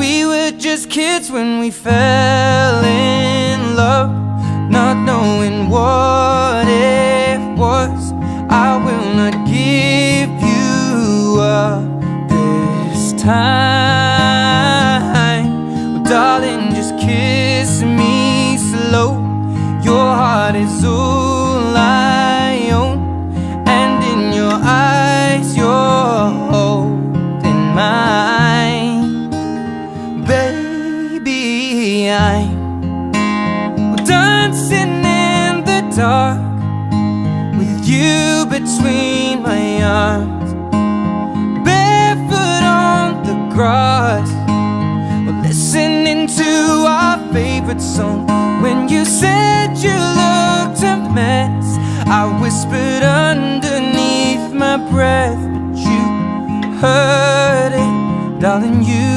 we were just kids when we fell in love, not knowing what it was. I will not give you up this time. Well, darling, just kiss me slow. Your heart is all I own, and in your eyes you're holding mine. Baby, I'm dancing in the dark with you between my arms, barefoot on the grass. We're listening to our favorite song. When you said you looked a mess, I whispered underneath my breath, but you heard it, darling. You